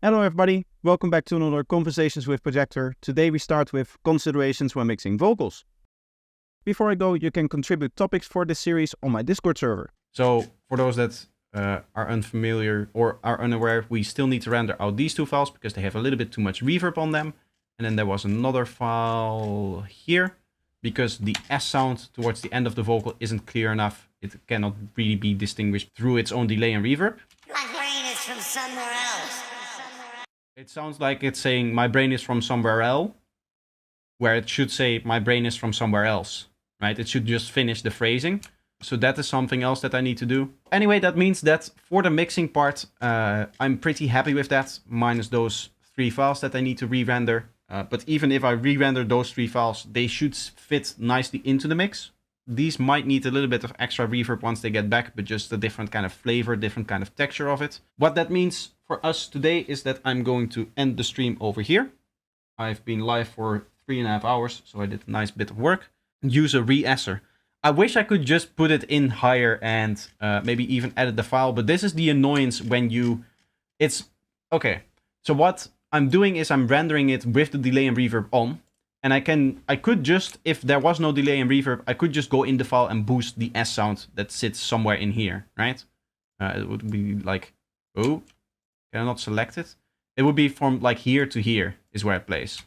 Hello everybody, welcome back to another Conversations with Projektor. Today we start with considerations when mixing vocals. Before I go, you can contribute topics for this series on my Discord server. So for those that are unfamiliar or are unaware, we still need to render out these two files because they have a little bit too much reverb on them. And then there was another file here because the S sound towards the end of the vocal isn't clear enough. It cannot really be distinguished through its own delay and reverb. My brain is from somewhere else. It sounds like it's saying my brain is from somewhere else, where it should say my brain is from somewhere else, right? It should just finish the phrasing. So that is something else that I need to do. Anyway, that means that for the mixing part, I'm pretty happy with that, minus those 3 files that I need to re-render. But even if I re-render those 3 files, they should fit nicely into the mix. These might need a little bit of extra reverb once they get back, but just a different kind of flavor, different kind of texture of it. What that means for us today is that I'm going to end the stream over here. I've been live for 3.5 hours, so I did a nice bit of work. Use a re-esser. I wish I could just put it in higher and maybe even edit the file, but this is the annoyance when you... Okay, so what I'm doing is I'm rendering it with the delay and reverb on. And I could just, if there was no delay and reverb, I could just go in the file and boost the S sound that sits somewhere in here, right? It would be like, oh, can I not select it? It would be from like here to here is where it plays.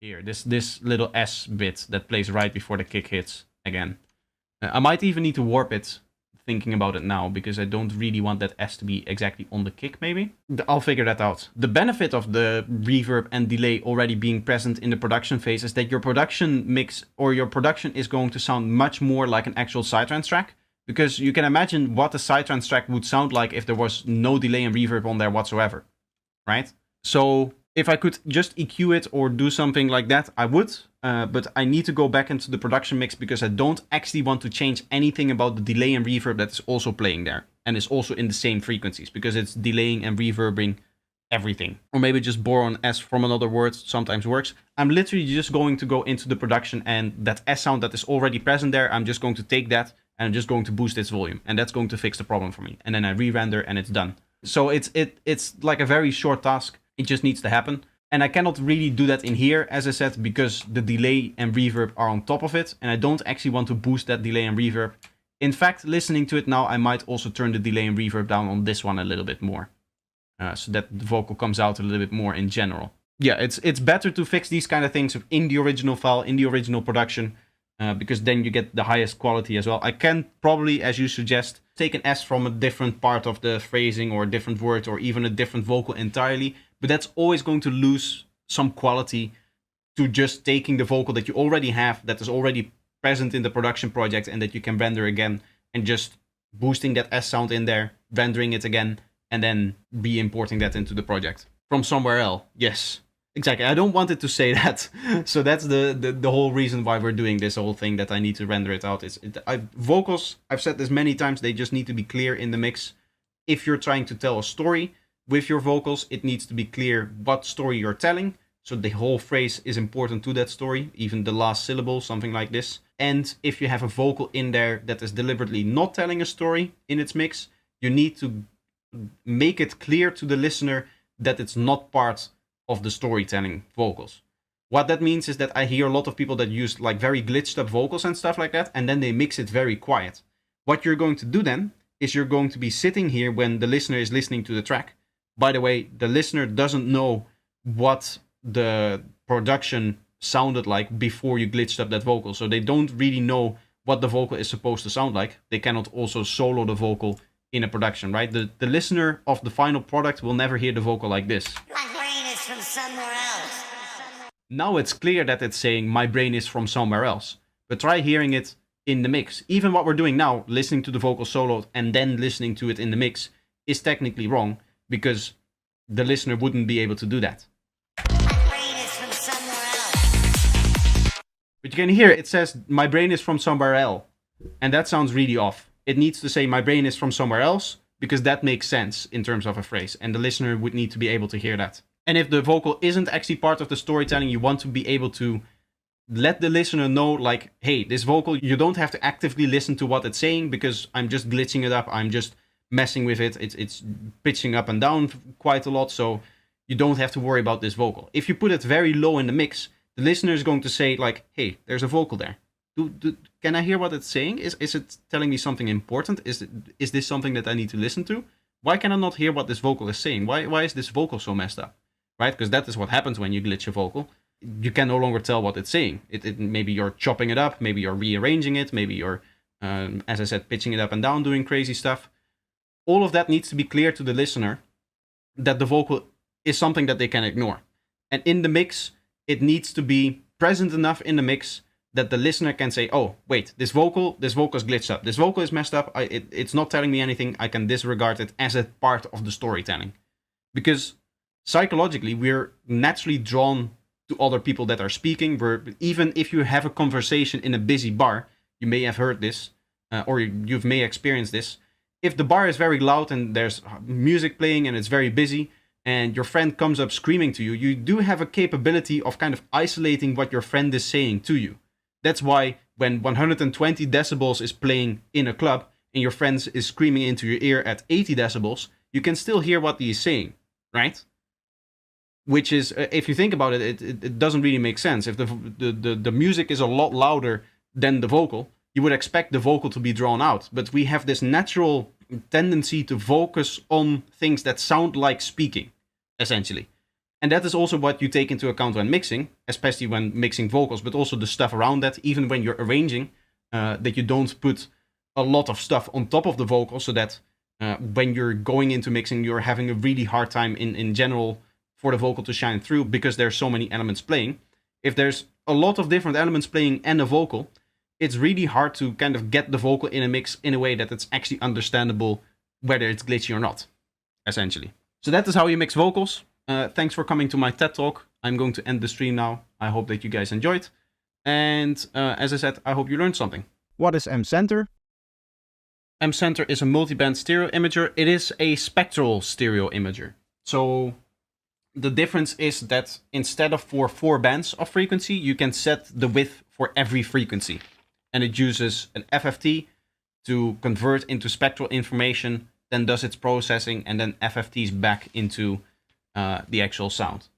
Here, this little S bit that plays right before the kick hits again. I might even need to warp it, thinking about it now, because I don't really want that S to be exactly on the kick, maybe. I'll figure that out. The benefit of the reverb and delay already being present in the production phase is that your production mix or your production is going to sound much more like an actual psytrance track, because you can imagine what a psytrance track would sound like if there was no delay and reverb on there whatsoever, right? So if I could just EQ it or do something like that, I would. But I need to go back into the production mix because I don't actually want to change anything about the delay and reverb that is also playing there. And is also in the same frequencies because it's delaying and reverbing everything. Or maybe just borrow an S from another word, sometimes works. I'm literally just going to go into the production and that S sound that is already present there, I'm just going to take that and I'm just going to boost its volume. And that's going to fix the problem for me. And then I re-render and it's done. So it's like a very short task. It just needs to happen. And I cannot really do that in here, as I said, because the delay and reverb are on top of it. And I don't actually want to boost that delay and reverb. In fact, listening to it now, I might also turn the delay and reverb down on this one a little bit more. So that the vocal comes out a little bit more in general. Yeah, it's better to fix these kind of things in the original file, in the original production. Because then you get the highest quality as well. I can probably, as you suggest, take an S from a different part of the phrasing or a different word or even a different vocal entirely. But that's always going to lose some quality to just taking the vocal that you already have, that is already present in the production project and that you can render again, and just boosting that S sound in there, rendering it again, and then re-importing that into the project. From somewhere else, yes. Exactly, I don't want it to say that. So that's the whole reason why we're doing this whole thing, that I need to render it out. Vocals, I've said this many times, they just need to be clear in the mix. If you're trying to tell a story with your vocals, it needs to be clear what story you're telling. So the whole phrase is important to that story, even the last syllable, something like this. And if you have a vocal in there that is deliberately not telling a story in its mix, you need to make it clear to the listener that it's not part of the storytelling vocals. What that means is that I hear a lot of people that use like very glitched up vocals and stuff like that, and then they mix it very quiet. What you're going to do then is you're going to be sitting here when the listener is listening to the track. By the way, the listener doesn't know what the production sounded like before you glitched up that vocal. So they don't really know what the vocal is supposed to sound like. They cannot also solo the vocal in a production, right? The listener of the final product will never hear the vocal like this. My brain is from somewhere else. Now it's clear that it's saying my brain is from somewhere else. But try hearing it in the mix. Even what we're doing now, listening to the vocal soloed and then listening to it in the mix, is technically wrong, because the listener wouldn't be able to do that. My brain is from somewhere else. But you can hear it says, my brain is from somewhere else. And that sounds really off. It needs to say, my brain is from somewhere else, because that makes sense in terms of a phrase. And the listener would need to be able to hear that. And if the vocal isn't actually part of the storytelling, you want to be able to let the listener know, like, hey, this vocal, you don't have to actively listen to what it's saying because I'm just glitching it up. I'm just messing with it. It's pitching up and down quite a lot. So you don't have to worry about this vocal. If you put it very low in the mix, the listener is going to say like, hey, there's a vocal there. Can I hear what it's saying? Is it telling me something important? Is this something that I need to listen to? Why can I not hear what this vocal is saying? Why is this vocal so messed up? Right? Because that is what happens when you glitch a vocal. You can no longer tell what it's saying. Maybe you're chopping it up, maybe you're rearranging it, maybe you're, as I said, pitching it up and down, doing crazy stuff. All of that needs to be clear to the listener that the vocal is something that they can ignore. And in the mix, it needs to be present enough in the mix that the listener can say, oh, wait, this vocal is glitched up. This vocal is messed up. It's not telling me anything. I can disregard it as a part of the storytelling. Because psychologically, we're naturally drawn to other people that are speaking. Even if you have a conversation in a busy bar, you may have heard this, or you may experience this. If the bar is very loud and there's music playing and it's very busy, and your friend comes up screaming to you, you do have a capability of kind of isolating what your friend is saying to you. That's why when 120 decibels is playing in a club and your friend is screaming into your ear at 80 decibels, you can still hear what he is saying, right? Which is, if you think about it, it doesn't really make sense. If the music is a lot louder than the vocal, you would expect the vocal to be drawn out. But we have this natural tendency to focus on things that sound like speaking, essentially. And that is also what you take into account when mixing, especially when mixing vocals, but also the stuff around that, even when you're arranging, that you don't put a lot of stuff on top of the vocal, so that when you're going into mixing, you're having a really hard time in general for the vocal to shine through because there's so many elements playing. If there's a lot of different elements playing and a vocal, it's really hard to kind of get the vocal in a mix in a way that it's actually understandable whether it's glitchy or not, essentially. So that is how you mix vocals. Thanks for coming to my TED Talk. I'm going to end the stream now. I hope that you guys enjoyed. And as I said, I hope you learned something. What is MCenter? MCenter is a multi-band stereo imager. It is a spectral stereo imager. So the difference is that instead of for 4 bands of frequency, you can set the width for every frequency. And it uses an FFT to convert into spectral information, then does its processing, and then FFTs back into the actual sound.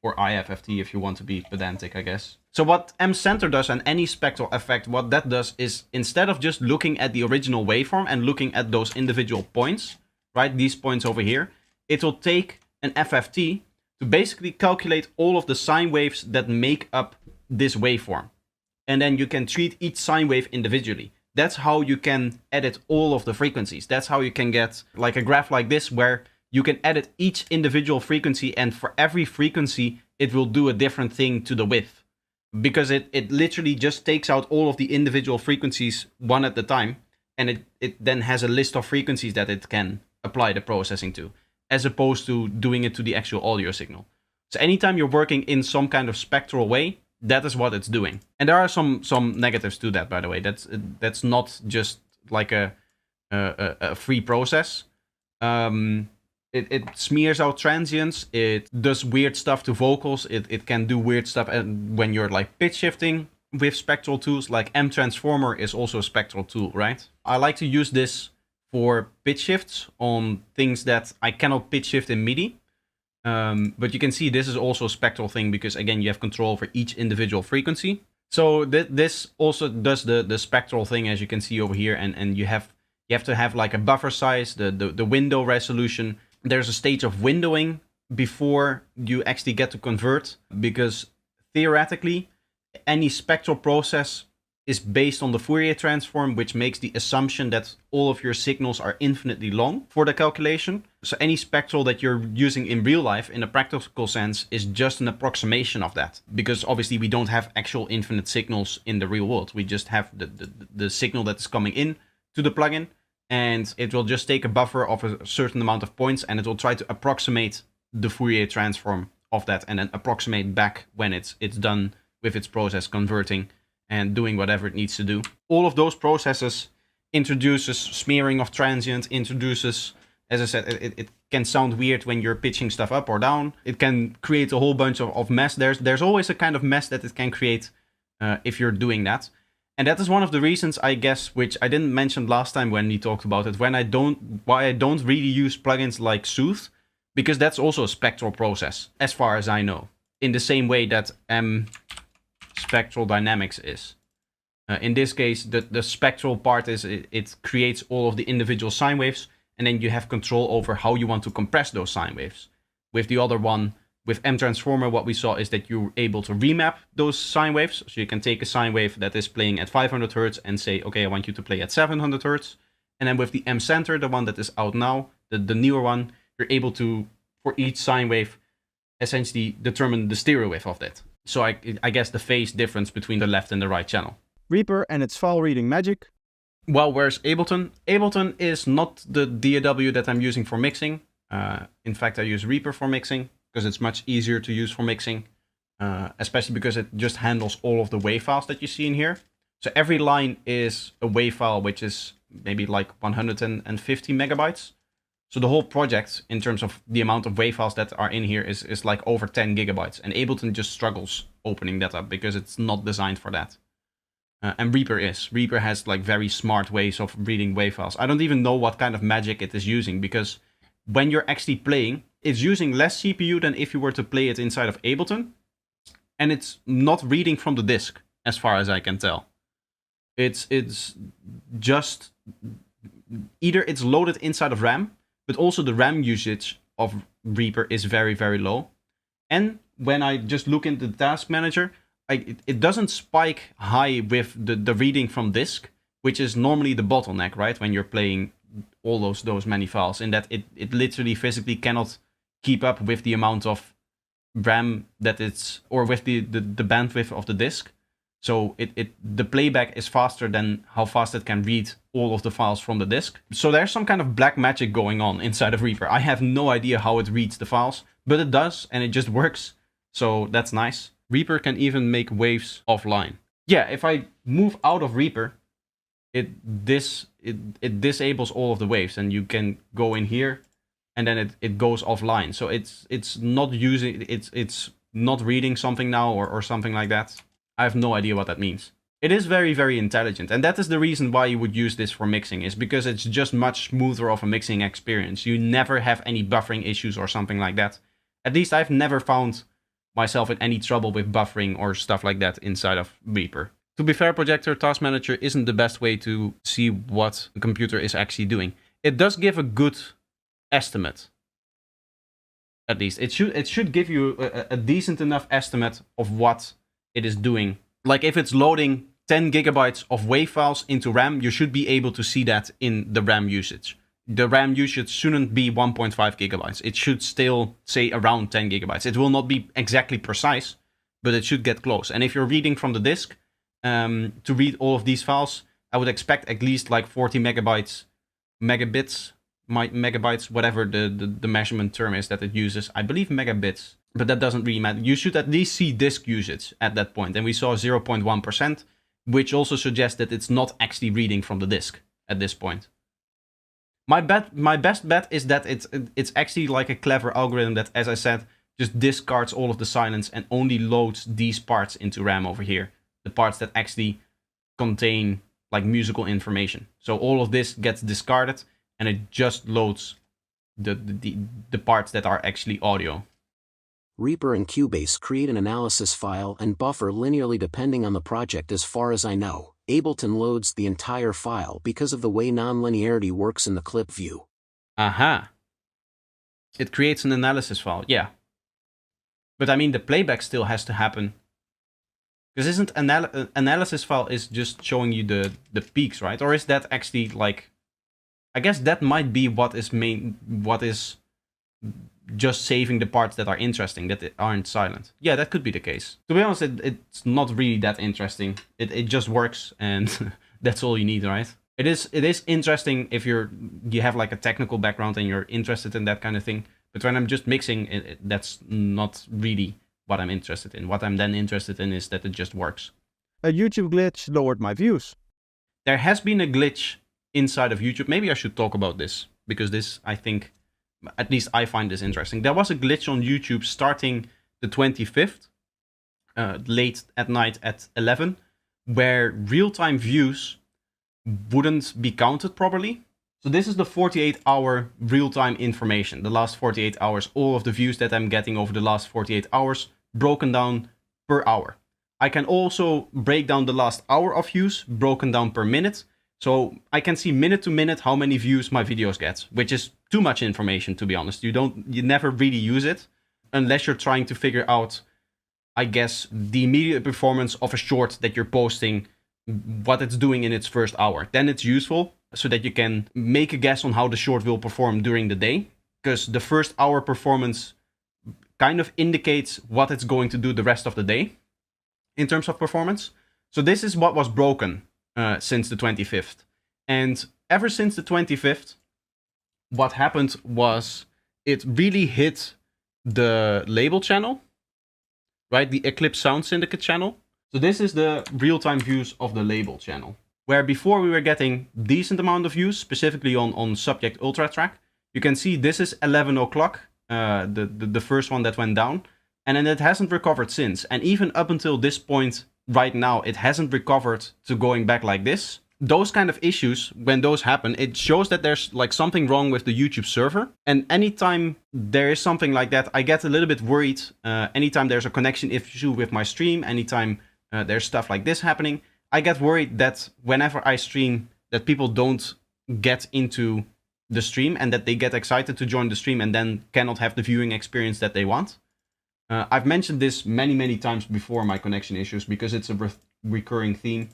Or IFFT if you want to be pedantic, I guess. So what MCenter does, and any spectral effect, what that does is, instead of just looking at the original waveform and looking at those individual points, right, these points over here, it will take an FFT to basically calculate all of the sine waves that make up this waveform. And then you can treat each sine wave individually. That's how you can edit all of the frequencies. That's how you can get like a graph like this, where you can edit each individual frequency, and for every frequency, it will do a different thing to the width. Because it literally just takes out all of the individual frequencies one at a time, and it then has a list of frequencies that it can apply the processing to, as opposed to doing it to the actual audio signal. So anytime you're working in some kind of spectral way, that is what it's doing. And there are some negatives to that, by the way. That's not just like a free process. It smears out transients. It does weird stuff to vocals. It can do weird stuff when you're like pitch shifting with spectral tools. Like M Transformer is also a spectral tool, right? I like to use this for pitch shifts on things that I cannot pitch shift in MIDI. But you can see this is also a spectral thing because, again, you have control over each individual frequency. So this also does the spectral thing, as you can see over here, and you have to have like a buffer size, the window resolution. There's a stage of windowing before you actually get to convert, because theoretically any spectral process is based on the Fourier transform, which makes the assumption that all of your signals are infinitely long for the calculation. So any spectral that you're using in real life, in a practical sense, is just an approximation of that. Because obviously we don't have actual infinite signals in the real world. We just have the signal that is coming in to the plugin, and it will just take a buffer of a certain amount of points, and it will try to approximate the Fourier transform of that, and then approximate back when it's done with its process converting and doing whatever it needs to do. All of those processes introduces smearing of transient, introduces, as I said, it can sound weird when you're pitching stuff up or down. It can create a whole bunch of mess. There's always a kind of mess that it can create if you're doing that. And that is one of the reasons, I guess, which I didn't mention last time when we talked about it, why I don't really use plugins like Soothe, because that's also a spectral process, as far as I know, in the same way that spectral dynamics is. In this case, the spectral part is it creates all of the individual sine waves, and then you have control over how you want to compress those sine waves. With the other one, with M-Transformer, what we saw is that you're able to remap those sine waves. So you can take a sine wave that is playing at 500 Hz and say, okay, I want you to play at 700 Hz. And then with the MCenter, the one that is out now, the newer one, you're able to, for each sine wave, essentially determine the stereo wave of that. So I guess the phase difference between the left and the right channel. Reaper and its file reading magic. Well, where's Ableton? Ableton is not the DAW that I'm using for mixing. In fact, I use Reaper for mixing because it's much easier to use for mixing, especially because it just handles all of the WAV files that you see in here. So every line is a WAV file, which is maybe like 150 megabytes. So the whole project, in terms of the amount of WAV files that are in here, is like over 10 gigabytes. And Ableton just struggles opening that up because it's not designed for that. And Reaper is. Reaper has like very smart ways of reading WAV files. I don't even know what kind of magic it is using, because when you're actually playing, it's using less CPU than if you were to play it inside of Ableton. And it's not reading from the disk, as far as I can tell. It's just either it's loaded inside of RAM, but also the RAM usage of Reaper is very, very low. And when I just look into the task manager, it doesn't spike high with the reading from disk, which is normally the bottleneck, right? When you're playing all those many files, in that it literally physically cannot keep up with the amount of RAM that it's, or with the bandwidth of the disk. So the playback is faster than how fast it can read all of the files from the disk. So there's some kind of black magic going on inside of Reaper. I have no idea how it reads the files, but it does, and it just works. So that's nice. Reaper can even make waves offline. Yeah, if I move out of Reaper, it disables all of the waves, and you can go in here, and then it goes offline. So it's not using, it's not reading something now or something like that. I have no idea what that means. It is very, very intelligent, and that is the reason why you would use this for mixing, is because it's just much smoother of a mixing experience. You never have any buffering issues or something like that. At least I've never found myself in any trouble with buffering or stuff like that inside of Reaper. To be fair, Projektor Task Manager isn't the best way to see what the computer is actually doing. It does give a good estimate. At least it should give you a decent enough estimate of what it is doing. Like if it's loading 10 gigabytes of WAV files into RAM, you should be able to see that in the RAM usage. The RAM usage shouldn't be 1.5 gigabytes. It should still say around 10 gigabytes. It will not be exactly precise, but it should get close. And if you're reading from the disk, to read all of these files, I would expect at least like 40 megabits, whatever the measurement term is that it uses. I believe megabits, but that doesn't really matter. You should at least see disk usage at that point. And we saw 0.1%, which also suggests that it's not actually reading from the disk at this point. My best bet is that it's actually like a clever algorithm that, as I said, just discards all of the silence and only loads these parts into RAM over here. The parts that actually contain like musical information. So all of this gets discarded and it just loads the parts that are actually audio. Reaper and Cubase create an analysis file and buffer linearly depending on the project. As far as I know, Ableton loads the entire file because of the way nonlinearity works in the clip view. Aha. It creates an analysis file, yeah. But I mean, the playback still has to happen. Because isn't analysis file is just showing you the peaks, right? Or is that actually like, I guess that might be what is just saving the parts that are interesting, that aren't silent. Yeah, that could be the case. To be honest, it's not really that interesting. It just works, and that's all you need, right? It is interesting if you have like a technical background and you're interested in that kind of thing. But when I'm just mixing, that's not really what I'm interested in. What I'm then interested in is that it just works. A YouTube glitch lowered my views. There has been a glitch inside of YouTube. Maybe I should talk about this, because this, I think, at least I find this interesting. There was a glitch on YouTube starting the 25th, late at night at 11, where real-time views wouldn't be counted properly. So this is the 48-hour real-time information, the last 48 hours, all of the views that I'm getting over the last 48 hours, broken down per hour. I can also break down the last hour of views, broken down per minute. So I can see minute to minute how many views my videos get, which is too much information, to be honest. You never really use it unless you're trying to figure out, I guess, the immediate performance of a short that you're posting, what it's doing in its first hour. Then it's useful so that you can make a guess on how the short will perform during the day, because the first hour performance kind of indicates what it's going to do the rest of the day in terms of performance. So this is what was broken since the 25th. And ever since the 25th, what happened was it really hit the label channel, right? The Eclipse Sound Syndicate channel. So this is the real-time views of the label channel, where before we were getting decent amount of views, specifically on Subject Ultra Track. You can see this is 11 o'clock, the first one that went down, and then it hasn't recovered since. And even up until this point right now, it hasn't recovered to going back like this. Those kind of issues, when those happen, it shows that there's like something wrong with the YouTube server. And anytime there is something like that, I get a little bit worried. Anytime there's a connection issue with my stream, anytime there's stuff like this happening, I get worried that whenever I stream, that people don't get into the stream and that they get excited to join the stream and then cannot have the viewing experience that they want. I've mentioned this many times before, my connection issues, because it's a recurring theme.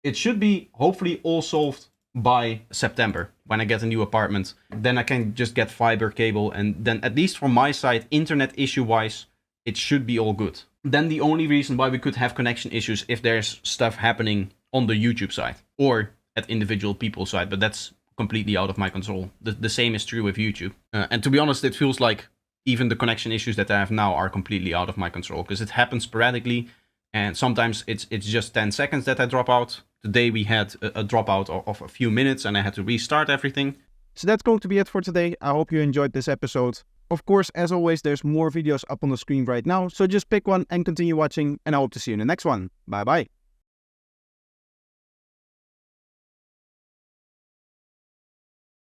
It should be hopefully all solved by September when I get a new apartment. Then I can just get fiber cable, and then at least from my side, internet issue wise, it should be all good. Then the only reason why we could have connection issues if there's stuff happening on the YouTube side or at individual people's side, but that's completely out of my control. The same is true with YouTube. And to be honest, it feels like even the connection issues that I have now are completely out of my control, because it happens sporadically, and sometimes it's just 10 seconds that I drop out. Today we had a dropout of a few minutes and I had to restart everything. So that's going to be it for today. I hope you enjoyed this episode. Of course, as always, there's more videos up on the screen right now, so just pick one and continue watching, and I hope to see you in the next one. Bye bye.